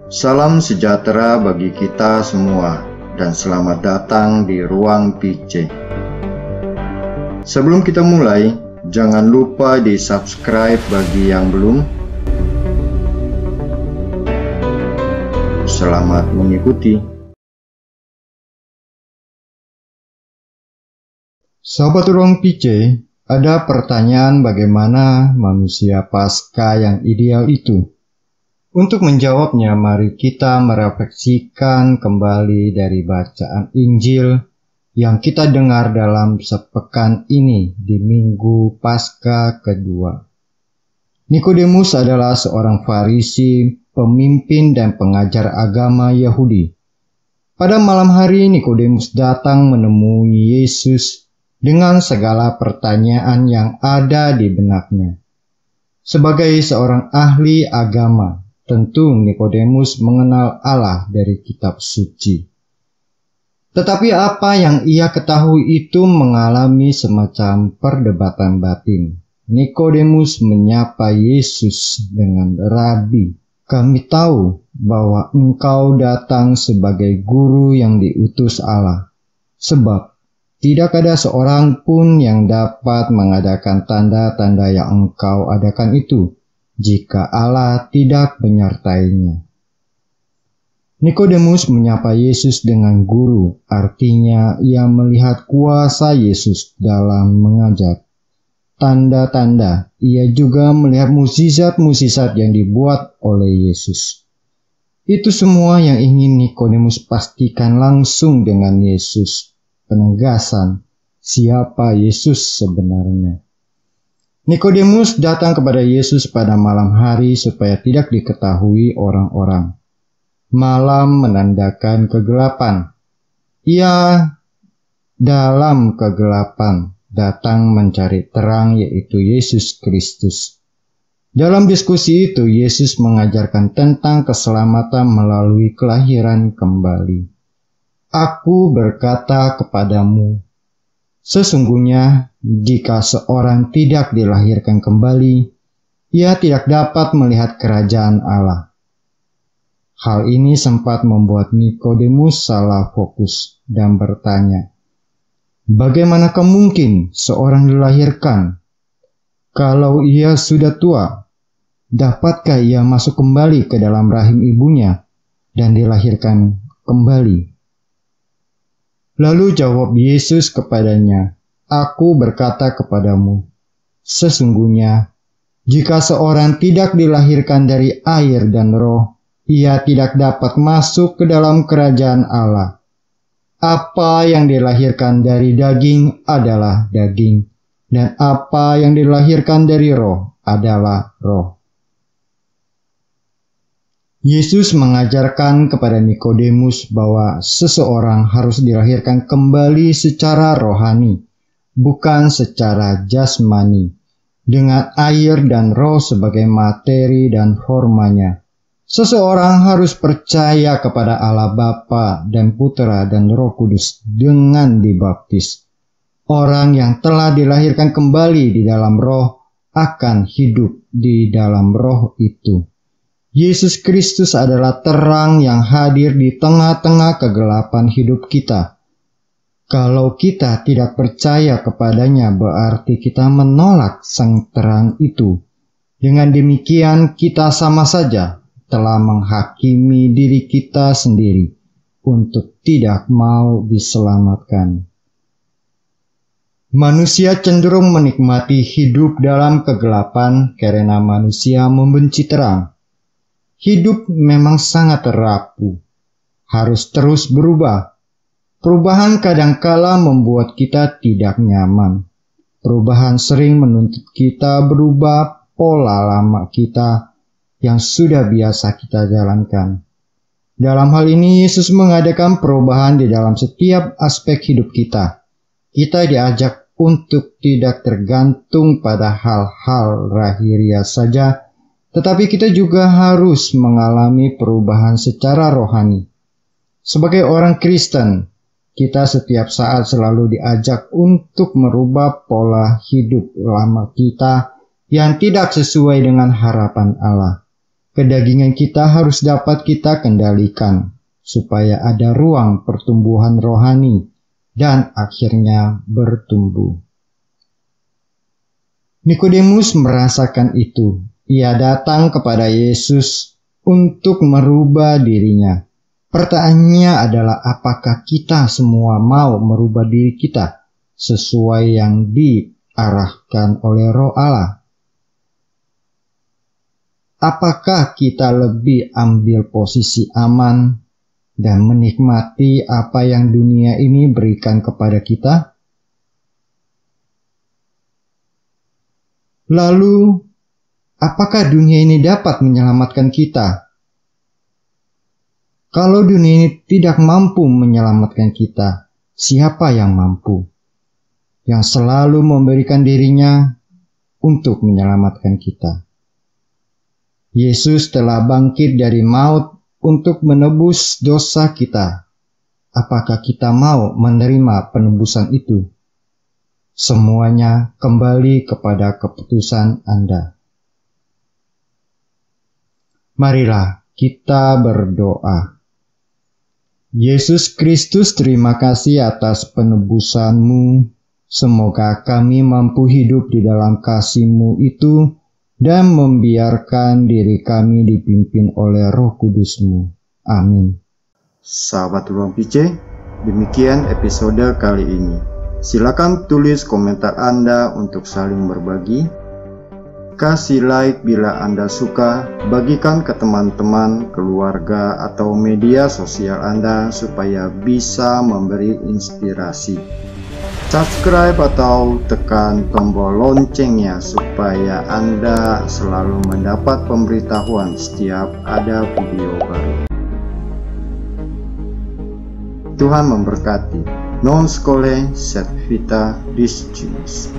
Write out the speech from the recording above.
Salam sejahtera bagi kita semua dan selamat datang di Ruang PC. Sebelum kita mulai, jangan lupa di subscribe bagi yang belum. Selamat mengikuti. Sahabat Ruang PC, ada pertanyaan bagaimana manusia Paskah yang ideal itu? Untuk menjawabnya, mari kita merefleksikan kembali dari bacaan Injil yang kita dengar dalam sepekan ini di Minggu Paskah kedua. Nikodemus adalah seorang Farisi, pemimpin dan pengajar agama Yahudi. Pada malam hari, Nikodemus datang menemui Yesus dengan segala pertanyaan yang ada di benaknya. Sebagai seorang ahli agama, tentu Nikodemus mengenal Allah dari kitab suci. Tetapi apa yang ia ketahui itu mengalami semacam perdebatan batin. Nikodemus menyapa Yesus dengan, "Rabi, kami tahu bahwa engkau datang sebagai guru yang diutus Allah. Sebab tidak ada seorang pun yang dapat mengadakan tanda-tanda yang engkau adakan itu, jika Allah tidak menyertainya." Nikodemus menyapa Yesus dengan guru, artinya ia melihat kuasa Yesus dalam mengajar. Tanda-tanda, ia juga melihat mukjizat-mukjizat yang dibuat oleh Yesus. Itu semua yang ingin Nikodemus pastikan langsung dengan Yesus, penegasan siapa Yesus sebenarnya. Nikodemus datang kepada Yesus pada malam hari supaya tidak diketahui orang-orang. Malam menandakan kegelapan. Ia dalam kegelapan datang mencari terang, yaitu Yesus Kristus. Dalam diskusi itu, Yesus mengajarkan tentang keselamatan melalui kelahiran kembali. "Aku berkata kepadamu, sesungguhnya jika seorang tidak dilahirkan kembali, ia tidak dapat melihat kerajaan Allah." Hal ini sempat membuat Nikodemus salah fokus dan bertanya, "Bagaimanakah mungkin seorang dilahirkan kalau ia sudah tua? Dapatkah ia masuk kembali ke dalam rahim ibunya dan dilahirkan kembali?" Lalu jawab Yesus kepadanya, "Aku berkata kepadamu, sesungguhnya jika seorang tidak dilahirkan dari air dan roh, ia tidak dapat masuk ke dalam kerajaan Allah. Apa yang dilahirkan dari daging adalah daging, dan apa yang dilahirkan dari roh adalah roh." Yesus mengajarkan kepada Nikodemus bahwa seseorang harus dilahirkan kembali secara rohani, bukan secara jasmani, dengan air dan roh sebagai materi dan formanya. Seseorang harus percaya kepada Allah Bapa dan Putra dan Roh Kudus dengan dibaptis. Orang yang telah dilahirkan kembali di dalam roh akan hidup di dalam roh itu. Yesus Kristus adalah terang yang hadir di tengah-tengah kegelapan hidup kita. Kalau kita tidak percaya kepadanya, berarti kita menolak sang terang itu. Dengan demikian, kita sama saja telah menghakimi diri kita sendiri untuk tidak mau diselamatkan. Manusia cenderung menikmati hidup dalam kegelapan karena manusia membenci terang. Hidup memang sangat rapuh, harus terus berubah. Perubahan kadangkala membuat kita tidak nyaman. Perubahan sering menuntut kita berubah pola lama kita yang sudah biasa kita jalankan. Dalam hal ini, Yesus mengadakan perubahan di dalam setiap aspek hidup kita. Kita diajak untuk tidak tergantung pada hal-hal lahiriah saja, tetapi kita juga harus mengalami perubahan secara rohani. Sebagai orang Kristen, kita setiap saat selalu diajak untuk merubah pola hidup lama kita yang tidak sesuai dengan harapan Allah. kedagingan kita harus dapat kita kendalikan, supaya ada ruang pertumbuhan rohani dan akhirnya bertumbuh. Nikodemus merasakan itu. Ia datang kepada Yesus untuk merubah dirinya. Pertanyaannya adalah, apakah kita semua mau merubah diri kita sesuai yang diarahkan oleh Roh Allah? Apakah kita lebih ambil posisi aman dan menikmati apa yang dunia ini berikan kepada kita? Lalu, apakah dunia ini dapat menyelamatkan kita? Kalau dunia ini tidak mampu menyelamatkan kita, siapa yang mampu? Yang selalu memberikan dirinya untuk menyelamatkan kita. Yesus telah bangkit dari maut untuk menebus dosa kita. Apakah kita mau menerima penebusan itu? Semuanya kembali kepada keputusan Anda. Marilah kita berdoa. Yesus Kristus, terima kasih atas penebusan-Mu. Semoga kami mampu hidup di dalam kasih-Mu itu dan membiarkan diri kami dipimpin oleh Roh Kudus-Mu. Amin. Sahabat Ruang PC, demikian episode kali ini. Silakan tulis komentar Anda untuk saling berbagi. Kasih like bila Anda suka, bagikan ke teman-teman, keluarga, atau media sosial Anda supaya bisa memberi inspirasi. Subscribe atau tekan tombol loncengnya supaya Anda selalu mendapat pemberitahuan setiap ada video baru. Tuhan memberkati. Non scole sed vita discimus.